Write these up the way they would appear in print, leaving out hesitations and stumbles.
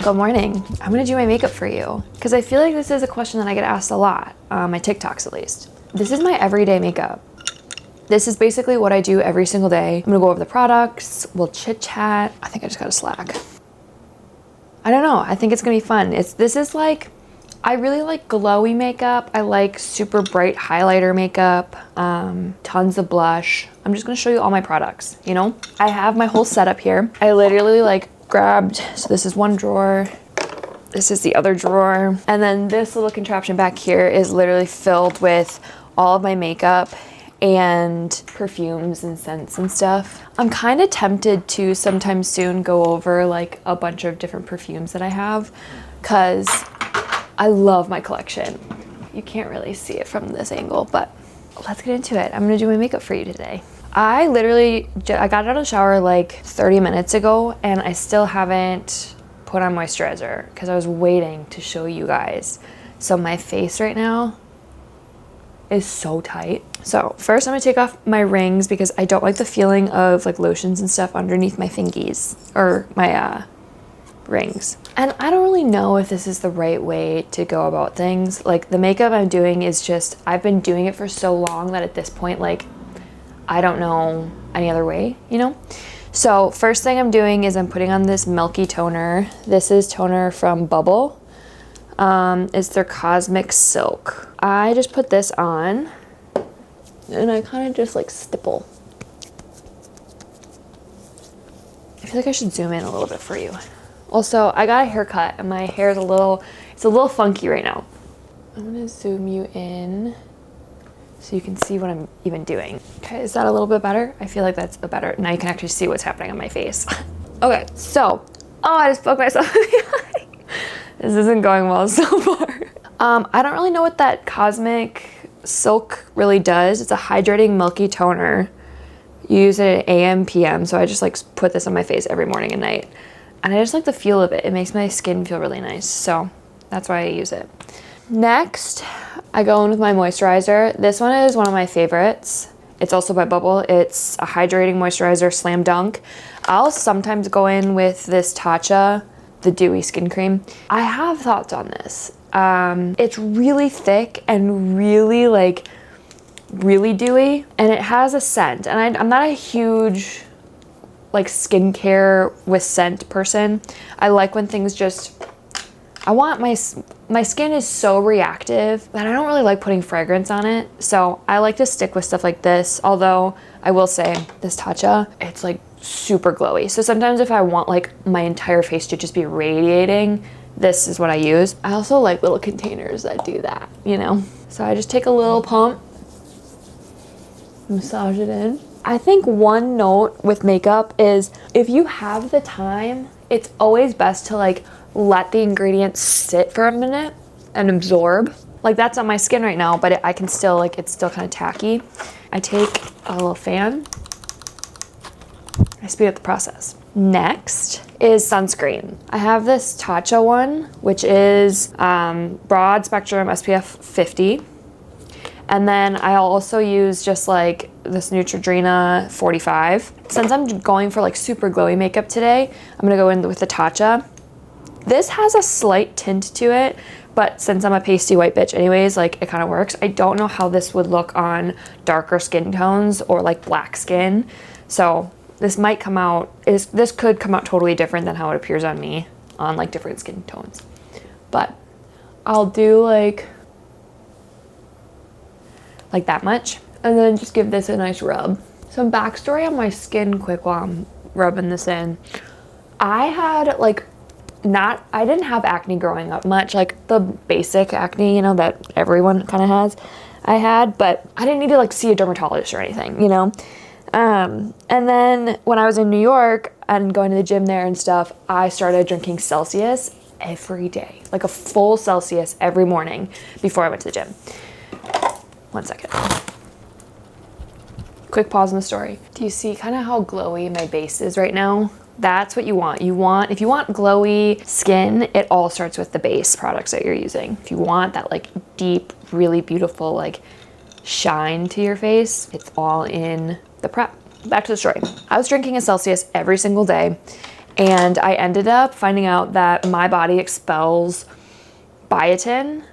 Good morning. I'm gonna do my makeup for you because I feel like this is a question that I get asked a lot, on my TikToks at least. This is my everyday makeup. This is basically what I do every single day. I'm gonna go over the products, we'll chit chat. I think I just got a Slack. I don't know, I think it's gonna be fun. This is like, I really like glowy makeup. I like super bright highlighter makeup, tons of blush. I'm just gonna show you all my products, you know? I have my whole setup here. I literally like grabbed, so this is one drawer, this is the other drawer, and then this little contraption back here is literally filled with all of my makeup and perfumes and scents and stuff. I'm kind of tempted to sometime soon go over like a bunch of different perfumes that I have because I love my collection. You can't really see it from this angle, but let's get into it. I'm gonna do my makeup for you today. I got out of the shower like 30 minutes ago and I still haven't put on moisturizer because I was waiting to show you guys. So my face right now is so tight. So first I'm gonna take off my rings because I don't like the feeling of like lotions and stuff underneath my fingies or my rings. And I don't really know if this is the right way to go about things. Like the makeup I'm doing is just, I've been doing it for so long that at this point, like, I don't know any other way, you know? So first thing I'm doing is I'm putting on this milky toner. This is toner from Bubble. It's their Cosmic Silk. I just put this on and I kind of just like stipple. I feel like I should zoom in a little bit for you. Also, I got a haircut and my hair is it's a little funky right now. I'm gonna zoom you in so you can see what I'm even doing. Okay, is that a little bit better? I feel like that's a better, now you can actually see what's happening on my face. Okay, so, I just poked myself in the eye. This isn't going well so far. I don't really know what that Cosmic Silk really does. It's a hydrating milky toner. You use it at AM, PM, so I just like put this on my face every morning and night. And I just like the feel of it. It makes my skin feel really nice, so that's why I use it. Next, I go in with my moisturizer. This one is one of my favorites. It's also by Bubble. It's a hydrating moisturizer, Slam Dunk. I'll sometimes go in with this Tatcha, the dewy skin cream. I have thoughts on this. It's really thick and really dewy, and it has a scent. And I'm not a huge like skincare with scent person. I like when things just, I want my skin is so reactive that I don't really like putting fragrance on it. So I like to stick with stuff like this. Although I will say this Tatcha, it's like super glowy. So sometimes if I want like my entire face to just be radiating, this is what I use. I also like little containers that do that, you know? So I just take a little pump, massage it in. I think one note with makeup is if you have the time, it's always best to like let the ingredients sit for a minute and absorb. Like that's on my skin right now, but I can still like, it's still kind of tacky. I take a little fan, I speed up the process. Next is sunscreen. I have this Tatcha one, which is broad spectrum SPF 50. And then I also use just like this Neutrogena 45. Since I'm going for like super glowy makeup today, I'm gonna go in with the Tatcha. This has a slight tint to it, but since I'm a pasty white bitch anyways, like it kind of works. I don't know how this would look on darker skin tones or like black skin. So this might come out, this could come out totally different than how it appears on me on like different skin tones. But I'll do like that much, and then just give this a nice rub. Some backstory on my skin quick while I'm rubbing this in. I had like I didn't have acne growing up much, like the basic acne, you know, that everyone kind of has. I had, but I didn't need to like see a dermatologist or anything, you know? And then when I was in New York and going to the gym there and stuff, I started drinking Celsius every day, like a full Celsius every morning before I went to the gym. 1 second. Quick pause in the story. Do you see kind of how glowy my base is right now? That's what you want. If you want glowy skin, it all starts with the base products that you're using. If you want that like deep, really beautiful like shine to your face, it's all in the prep. Back to the story. I was drinking a Celsius every single day And I ended up finding out that my body expels biotin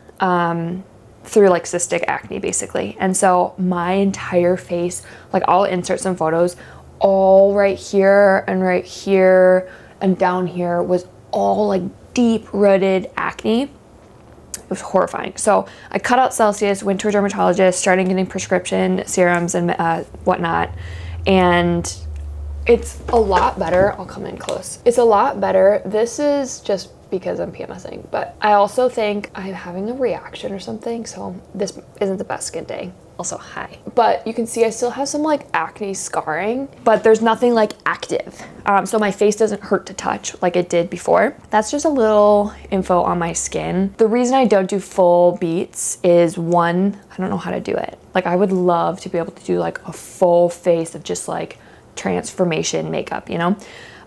through like cystic acne basically. And so my entire face, like I'll insert some photos, all right here and down here was all like deep rooted acne. It was horrifying. So I cut out Celsius, went to a dermatologist, started getting prescription serums and whatnot. And it's a lot better. I'll come in close. It's a lot better. This is just because I'm PMSing, but I also think I'm having a reaction or something. So this isn't the best skin day. Also, hi. But you can see I still have some like acne scarring, but there's nothing like active. So my face doesn't hurt to touch like it did before. That's just a little info on my skin. The reason I don't do full beats is one, I don't know how to do it. Like I would love to be able to do like a full face of just like transformation makeup, you know?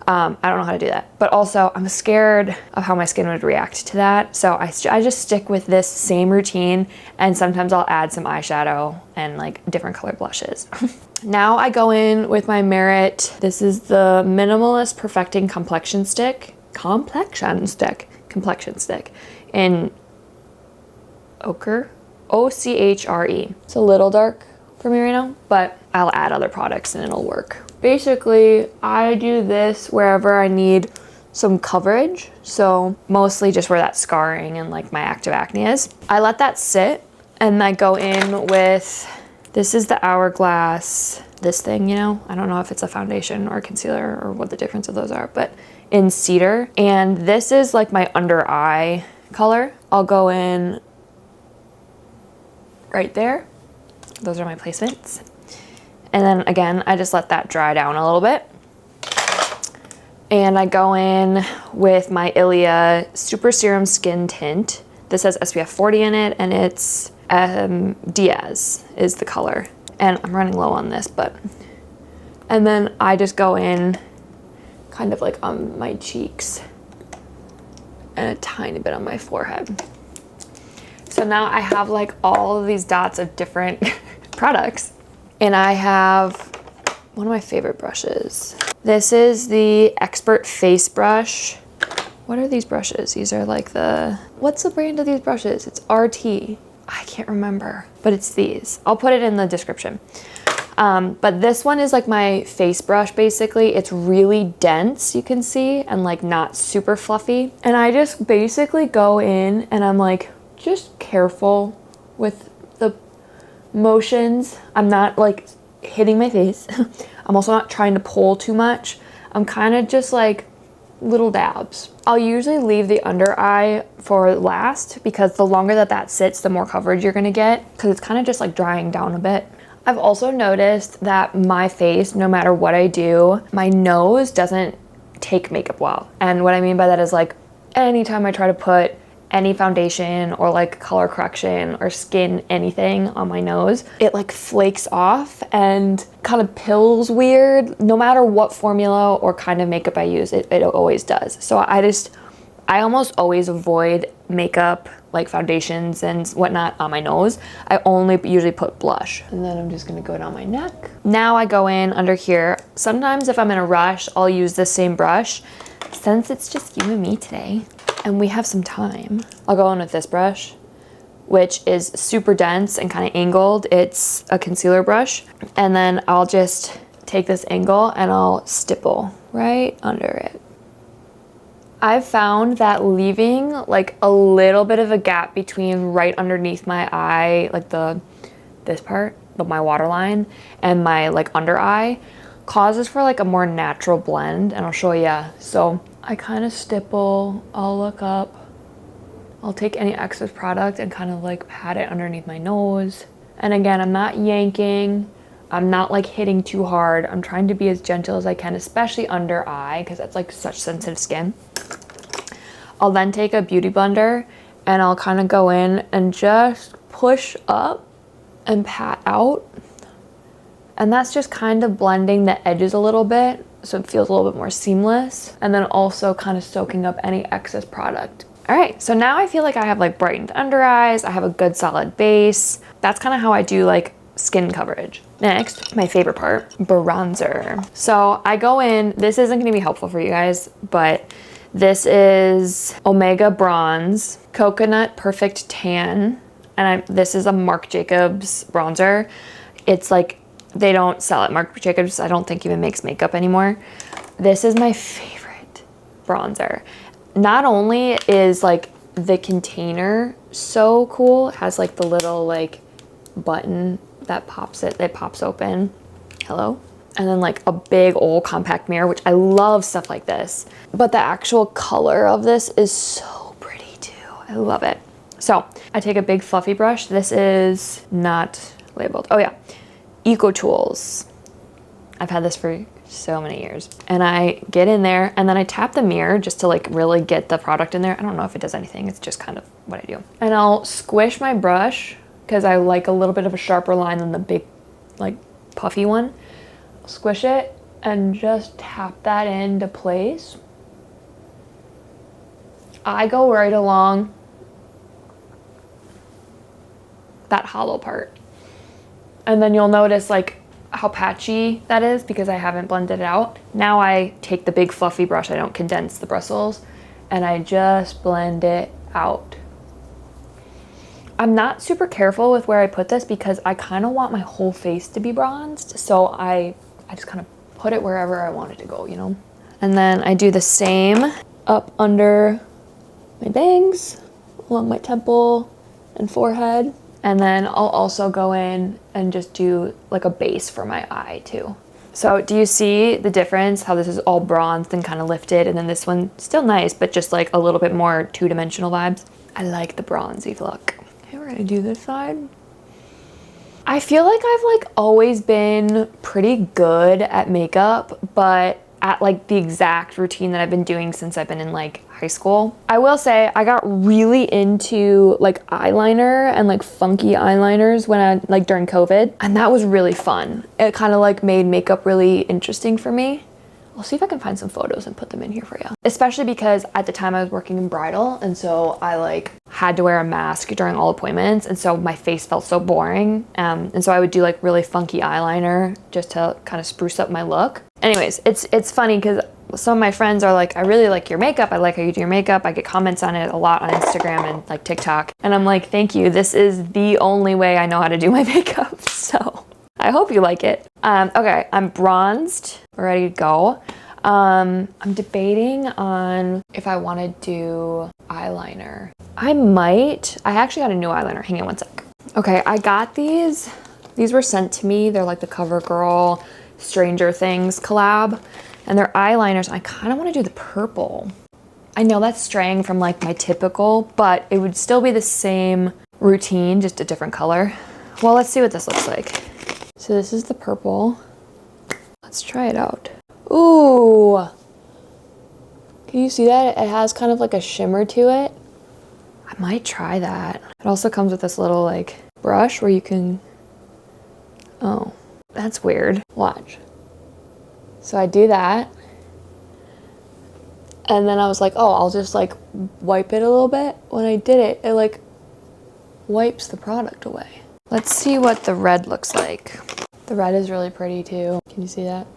I don't know how to do that, but also I'm scared of how my skin would react to that. So I just stick with this same routine, and sometimes I'll add some eyeshadow and like different color blushes. Now I go in with my Merit. This is the Minimalist Perfecting Complexion Stick in ochre, O-C-H-R-E. It's a little dark for me right now, but I'll add other products and it'll work. Basically, I do this wherever I need some coverage. So mostly just where that scarring and like my active acne is. I let that sit and I go in with, this is the Hourglass, this thing, you know? I don't know if it's a foundation or concealer or what the difference of those are, but in Cedar. And this is like my under eye color. I'll go in right there. Those are my placements. And then again, I just let that dry down a little bit. And I go in with my Ilia Super Serum Skin Tint. This has SPF 40 in it, and it's Diaz is the color. And I'm running low on this, but. And then I just go in kind of like on my cheeks and a tiny bit on my forehead. So now I have like all of these dots of different products. And I have one of my favorite brushes. This is the Expert Face Brush. What are these brushes? These are like what's the brand of these brushes? It's RT. I can't remember, but it's these. I'll put it in the description. But this one is like my face brush, basically. It's really dense, you can see, and like not super fluffy. And I just basically go in and I'm like, just careful with the motions. I'm not like hitting my face. I'm also not trying to pull too much. I'm kind of just like little dabs. I'll usually leave the under eye for last because the longer that sits, the more coverage you're gonna get because it's kind of just like drying down a bit. I've also noticed that my face, no matter what I do, my nose doesn't take makeup well. And what I mean by that is like anytime I try to put any foundation or like color correction or skin anything on my nose, it like flakes off and kind of pills weird. No matter what formula or kind of makeup I use, it always does. So I almost always avoid makeup like foundations and whatnot on my nose. I only usually put blush. And then I'm just gonna go down my neck. Now I go in under here. Sometimes if I'm in a rush, I'll use the same brush. Since it's just you and me today, and we have some time, I'll go in with this brush, which is super dense and kind of angled. It's a concealer brush. And then I'll just take this angle and I'll stipple right under it. I've found that leaving like a little bit of a gap between right underneath my eye, like this part, my waterline, and my like under eye, causes for like a more natural blend, and I'll show you. So I kind of stipple, I'll look up, I'll take any excess product and kind of like pat it underneath my nose. And again, I'm not yanking, I'm not like hitting too hard. I'm trying to be as gentle as I can, especially under eye, because that's like such sensitive skin. I'll then take a beauty blender and I'll kind of go in and just push up and pat out. And that's just kind of blending the edges a little bit so it feels a little bit more seamless, and then also kind of soaking up any excess product. All right, so now I feel like I have like brightened under eyes, I have a good solid base. That's kind of how I do like skin coverage. Next, my favorite part, bronzer. So I go in, this isn't gonna be helpful for you guys, but this is Omega Bronze, Coconut Perfect Tan, and this is a Marc Jacobs bronzer. It's like, they don't sell at Marc Jacobs, I don't think even makes makeup anymore. This is my favorite bronzer. Not only is like the container so cool, it has like the little like button that pops open. Hello? And then like a big old compact mirror, which I love stuff like this. But the actual color of this is so pretty too. I love it. So I take a big fluffy brush. This is not labeled. Oh yeah, Eco Tools. I've had this for so many years. And I get in there and then I tap the mirror just to like really get the product in there. I don't know if it does anything. It's just kind of what I do. And I'll squish my brush because I like a little bit of a sharper line than the big like puffy one. Squish it and just tap that into place. I go right along that hollow part. And then you'll notice like how patchy that is because I haven't blended it out. Now I take the big fluffy brush, I don't condense the bristles, and I just blend it out. I'm not super careful with where I put this because I kind of want my whole face to be bronzed. So I just kind of put it wherever I want it to go, you know? And then I do the same up under my bangs, along my temple and forehead. And then I'll also go in and just do like a base for my eye too. So do you see the difference? How this is all bronzed and kind of lifted, and then this one still nice, but just like a little bit more two-dimensional vibes. I like the bronzy look. Okay, we're gonna do this side. I feel like I've like always been pretty good at makeup, but at like the exact routine that I've been doing since I've been in like high school. I will say I got really into like eyeliner and like funky eyeliners when I like during COVID, and that was really fun. It kind of like made makeup really interesting for me. I'll see if I can find some photos and put them in here for you. Especially because at the time I was working in bridal, and so I like had to wear a mask during all appointments, and so my face felt so boring. And so I would do like really funky eyeliner just to kind of spruce up my look. Anyways, it's funny because some of my friends are like, I really like your makeup. I like how you do your makeup. I get comments on it a lot on Instagram and like TikTok. And I'm like, thank you. This is the only way I know how to do my makeup. So I hope you like it. Okay, I'm bronzed, ready to go. I'm debating on if I want to do eyeliner. I might. I actually got a new eyeliner. Hang on one sec. Okay, I got these. These were sent to me. They're like the CoverGirl Stranger Things collab. And they're eyeliners. I kind of want to do the purple. I know that's straying from like my typical, but it would still be the same routine, just a different color. Well, let's see what this looks like. So this is the purple. Let's try it out. Ooh. Can you see that? It has kind of like a shimmer to it. I might try that. It also comes with this little like brush where you can, oh, that's weird. Watch. So I do that. And then I was like, oh, I'll just like wipe it a little bit. When I did it, it like wipes the product away. Let's see what the red looks like. The red is really pretty too. Can you see that?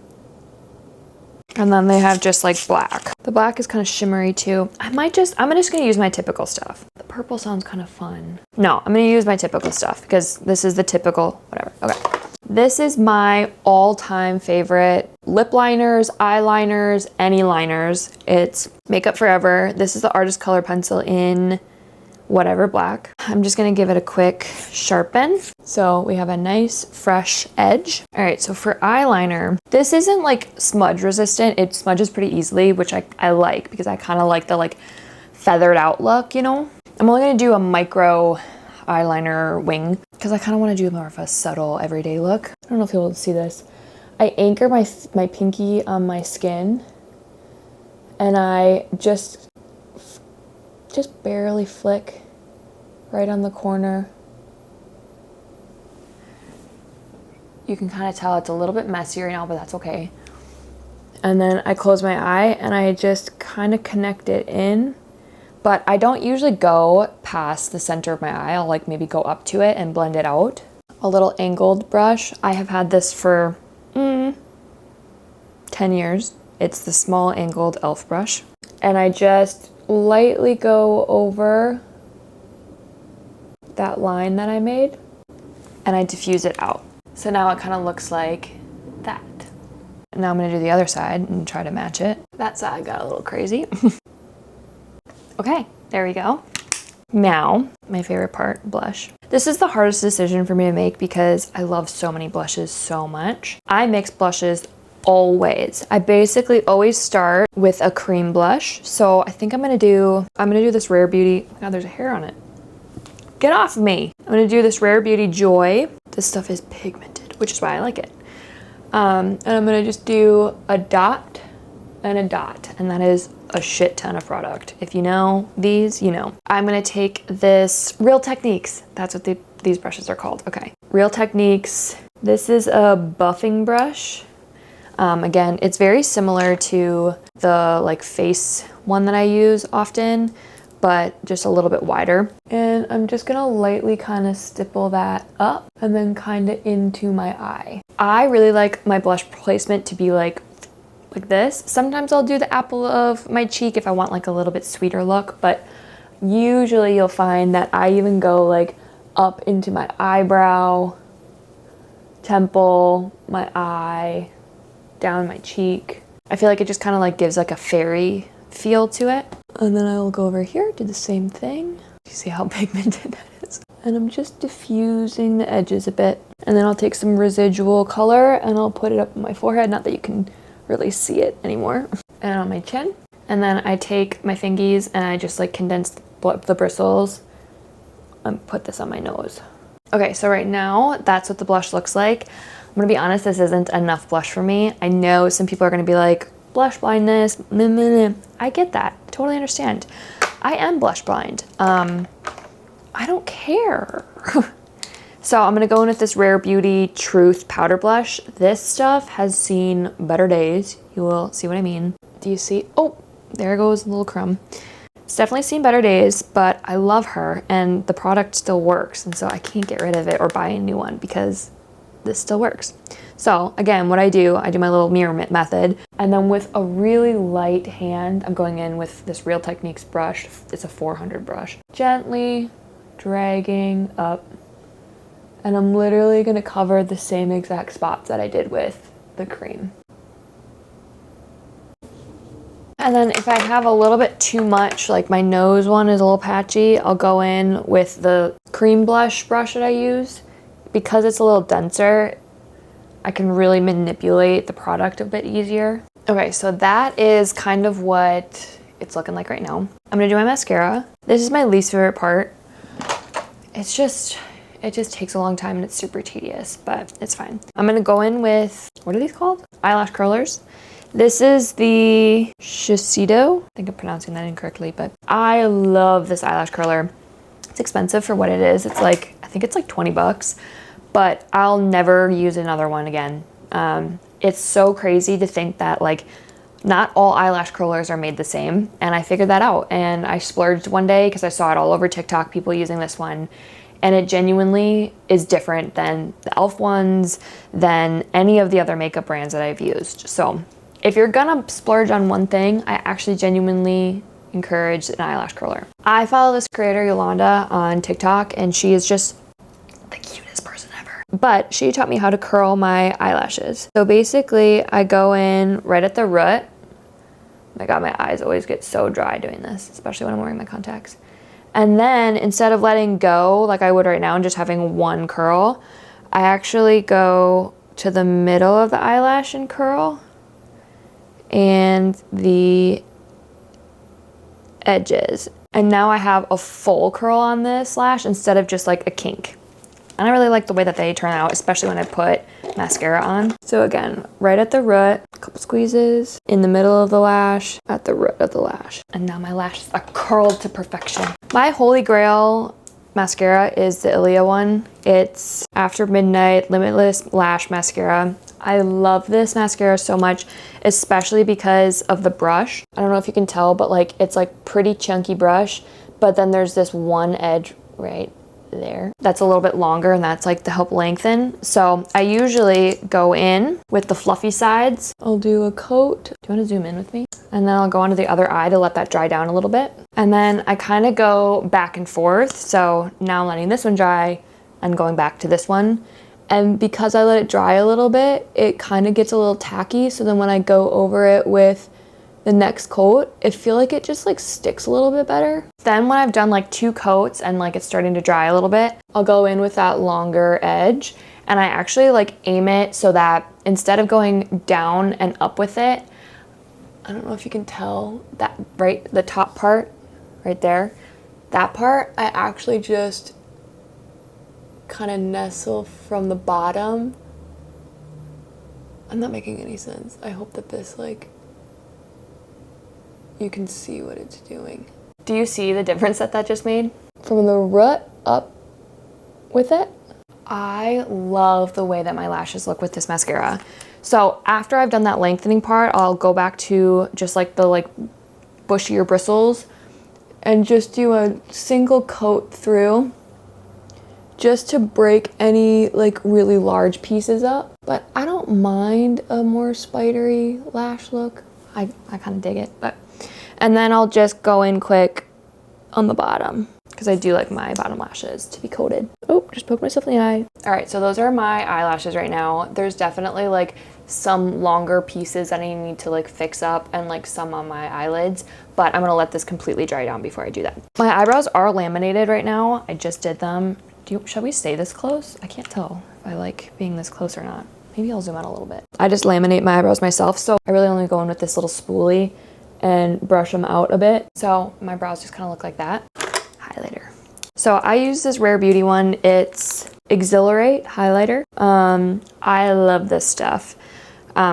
And then they have just like black. The black is kind of shimmery too. I'm just gonna use my typical stuff. The purple sounds kind of fun. No, I'm gonna use my typical stuff because this is the typical, whatever. Okay. This is my all-time favorite lip liners, eyeliners, any liners. It's Makeup Forever. This is the Artist Color Pencil in whatever black. I'm just gonna give it a quick sharpen. So we have a nice fresh edge. All right, so for eyeliner, this isn't like smudge resistant. It smudges pretty easily, which I like because I kind of like the like feathered out look, you know? I'm only gonna do a micro eyeliner wing because I kind of want to do more of a subtle everyday look. I don't know if you'll see this. I anchor my pinky on my skin and I just barely flick right on the corner. You can kind of tell it's a little bit messier now, but that's okay. And then I close my eye and I just kind of connect it in. But I don't usually go past the center of my eye. I'll like maybe go up to it and blend it out. a little angled brush. I have had this for 10 years. It's the small angled e.l.f. brush. And I just lightly go over that line that I made and I diffuse it out. So now it kind of looks like that. Now I'm gonna do the other side and try to match it. That side got a little crazy. Okay, there we go. Now, my favorite part, blush. This is the hardest decision for me to make because I love so many blushes so much. I mix blushes always. I basically always start with a cream blush. So I think I'm gonna do this Rare Beauty, oh my God, there's a hair on it. Get off me. I'm gonna do this Rare Beauty Joy. This stuff is pigmented, which is why I like it. And I'm gonna just do a dot and a dot, and that is a shit ton of product. If you know these, you know. I'm gonna take this Real Techniques. That's what these brushes are called. Okay, Real Techniques. This is a buffing brush. Again, it's very similar to the like face one that I use often, but just a little bit wider. And I'm just gonna lightly kind of stipple that up and then kind of into my eye. I really like my blush placement to be like this. Sometimes I'll do the apple of my cheek if I want like a little bit sweeter look, but usually you'll find that I even go like up into my eyebrow, temple, my eye, down my cheek. I feel like it just kind of like gives like a fairy feel to it. And then I will go over here, do the same thing. You see how pigmented that is? And I'm just diffusing the edges a bit. And then I'll take some residual color and I'll put it up on my forehead. Not that you can really see it anymore. And on my chin. And then I take my fingies and I just like condense the bristles and put this on my nose. Okay, so right now that's what the blush looks like. I'm gonna be honest, this isn't enough blush for me. I know some people are gonna be like, blush blindness, meh, meh, meh. I get that, totally understand. I am blush blind. I don't care. So I'm gonna go in with this Rare Beauty Truth powder blush. This stuff has seen better days. You will see what I mean. Do you see? Oh, there goes a little crumb. It's definitely seen better days, but I love her and the product still works. And so I can't get rid of it or buy a new one because this still works. So again, what I do my little mirror method. And then with a really light hand, I'm going in with this Real Techniques brush. It's a 400 brush. Gently dragging up. And I'm literally gonna cover the same exact spots that I did with the cream. And then if I have a little bit too much, like my nose one is a little patchy, I'll go in with the cream blush brush that I use. Because it's a little denser, I can really manipulate the product a bit easier. Okay, so that is kind of what it's looking like right now. I'm gonna do my mascara. This is my least favorite part. It just takes a long time and it's super tedious, but it's fine. I'm gonna go in with, what are these called? Eyelash curlers. This is the Shiseido. I think I'm pronouncing that incorrectly, but I love this eyelash curler. It's expensive for what it is. It's like, I think it's like 20 bucks, but I'll never use another one again. It's so crazy to think that like not all eyelash curlers are made the same. And I figured that out and I splurged one day because I saw it all over TikTok, people using this one. And it genuinely is different than the e.l.f. ones, than any of the other makeup brands that I've used. So if you're gonna splurge on one thing, I actually genuinely encourage an eyelash curler. I follow this creator, Yolanda, on TikTok, and she is just the cutest person ever. But she taught me how to curl my eyelashes. So basically, I go in right at the root. Oh my God, my eyes always get so dry doing this, especially when I'm wearing my contacts. And then instead of letting go like I would right now and just having one curl, I actually go to the middle of the eyelash and curl and the edges. And now I have a full curl on this lash instead of just like a kink. And I really like the way that they turn out, especially when I put mascara on. So again, right at the root, a couple squeezes, in the middle of the lash, at the root of the lash. And now my lashes are curled to perfection. My holy grail mascara is the Ilia one. It's After Midnight Limitless Lash Mascara. I love this mascara so much, especially because of the brush. I don't know if you can tell, but like it's like pretty chunky brush, but then there's this one edge right there. That's a little bit longer, and that's like to help lengthen. So I usually go in with the fluffy sides. I'll do a coat. Do you want to zoom in with me? And then I'll go onto the other eye to let that dry down a little bit. And then I kind of go back and forth. So now I'm letting this one dry and going back to this one. And because I let it dry a little bit, it kind of gets a little tacky. So then when I go over it with the next coat, I feel like it just like sticks a little bit better. Then when I've done like 2 coats and like it's starting to dry a little bit, I'll go in with that longer edge. And I actually like aim it so that instead of going down and up with it, I don't know if you can tell that, right? The top part right there, that part, I actually just kind of nestle from the bottom. I'm not making any sense. I hope that this like, you can see what it's doing. Do you see the difference that just made? From the root up with it. I love the way that my lashes look with this mascara. So after I've done that lengthening part, I'll go back to just like the like bushier bristles and just do a single coat through just to break any like really large pieces up. But I don't mind a more spidery lash look. I kind of dig it, but. And then I'll just go in quick on the bottom because I do like my bottom lashes to be coated. Oh, just poked myself in the eye. All right, so those are my eyelashes right now. There's definitely like some longer pieces that I need to like fix up and like some on my eyelids, but I'm gonna let this completely dry down before I do that. My eyebrows are laminated right now. I just did them. Shall we stay this close? I can't tell if I like being this close or not. Maybe I'll zoom out a little bit. I just laminate my eyebrows myself, so I really only go in with this little spoolie and brush them out a bit. So my brows just kind of look like that. Highlighter. So I use this Rare Beauty one. It's Exhilarate highlighter. I love this stuff.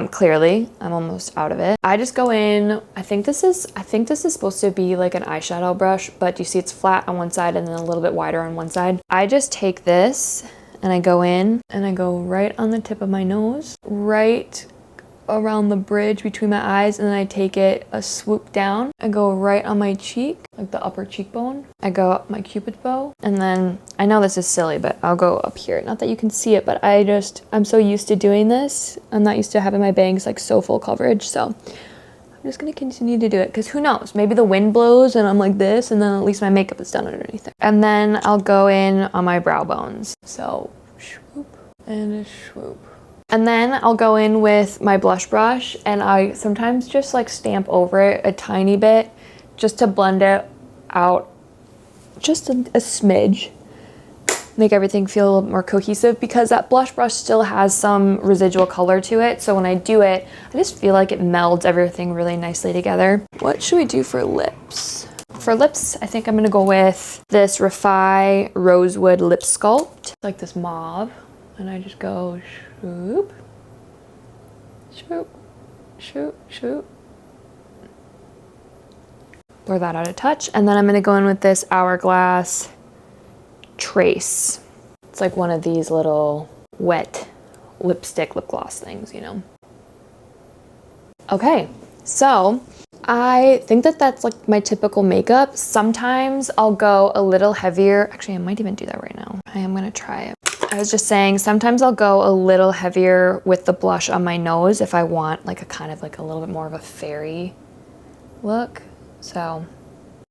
Clearly, I'm almost out of it. I just go in, I think this is supposed to be like an eyeshadow brush, but you see it's flat on one side and then a little bit wider on one side. I just take this and I go in and I go right on the tip of my nose, right around the bridge between my eyes, and then I take it a swoop down and go right on my cheek, like the upper cheekbone. I go up my cupid's bow, and then I know this is silly, but I'll go up here. Not that you can see it, but I'm so used to doing this. I'm not used to having my bangs like so full coverage, so I'm just gonna continue to do it because who knows, maybe the wind blows and I'm like this, and then at least my makeup is done underneath it. And then I'll go in on my brow bones. So swoop and a swoop. And then I'll go in with my blush brush and I sometimes just like stamp over it a tiny bit just to blend it out just a smidge. Make everything feel a little more cohesive because that blush brush still has some residual color to it. So when I do it, I just feel like it melds everything really nicely together. What should we do for lips? For lips, I think I'm gonna go with this Refi Rosewood Lip Sculpt. Like this mauve. And I just go shoop, shoop, shoop, shoop. Blur that out a touch. And then I'm gonna go in with this Hourglass Trace. It's like one of these little wet lipstick lip gloss things, you know. Okay, so I think that that's like my typical makeup. Sometimes I'll go a little heavier. Actually, I might even do that right now. I am gonna try it. I was just saying, sometimes I'll go a little heavier with the blush on my nose if I want like a kind of like a little bit more of a fairy look. So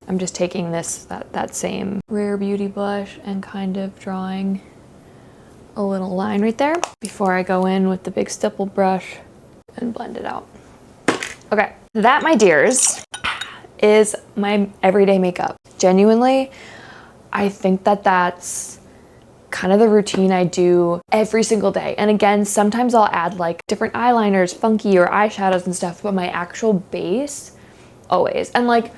I'm just taking that same Rare Beauty blush and kind of drawing a little line right there before I go in with the big stipple brush and blend it out. Okay, that, my dears, is my everyday makeup. Genuinely, I think that that's kind of the routine I do every single day. And again, sometimes I'll add like different eyeliners, funky or eyeshadows and stuff, but my actual base, always. And like,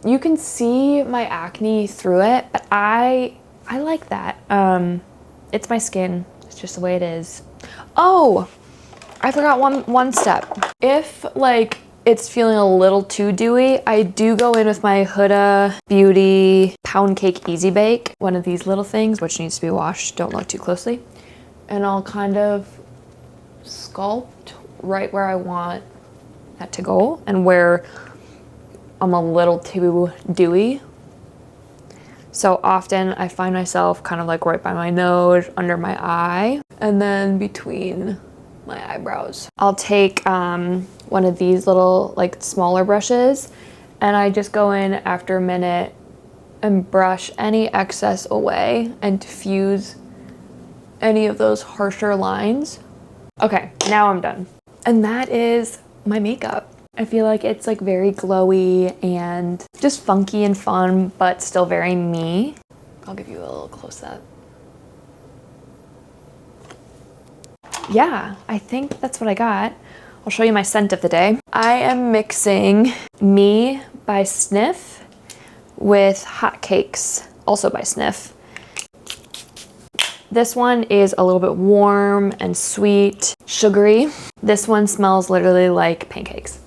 you can see my acne through it, but I like that. It's my skin. It's just the way it is. Oh, I forgot one step. If like it's feeling a little too dewy, I do go in with my Huda Beauty Pound Cake Easy Bake, one of these little things, which needs to be washed. Don't look too closely. And I'll kind of sculpt right where I want that to go and where I'm a little too dewy. So often I find myself kind of like right by my nose, under my eye, and then between my eyebrows. I'll take one of these little like smaller brushes, and I just go in after a minute and brush any excess away and diffuse any of those harsher lines. Okay, now I'm done. And that is my makeup. I feel like it's like very glowy and just funky and fun, but still very me. I'll give you a little close up. Yeah, I think that's what I got. I'll show you my scent of the day. I am mixing Me by Sniff with Hot Cakes, also by Sniff. This one is a little bit warm and sweet, sugary. This one smells literally like pancakes.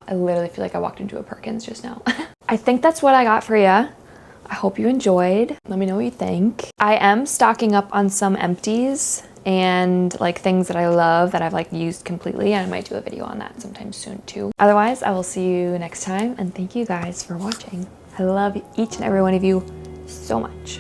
I literally feel like I walked into a Perkins just now. I think that's what I got for you. I hope you enjoyed. Let me know what you think. I am stocking up on some empties and like things that I love that I've like used completely, and I might do a video on that sometime soon too. Otherwise, I will see you next time, and thank you guys for watching. I love each and every one of you so much.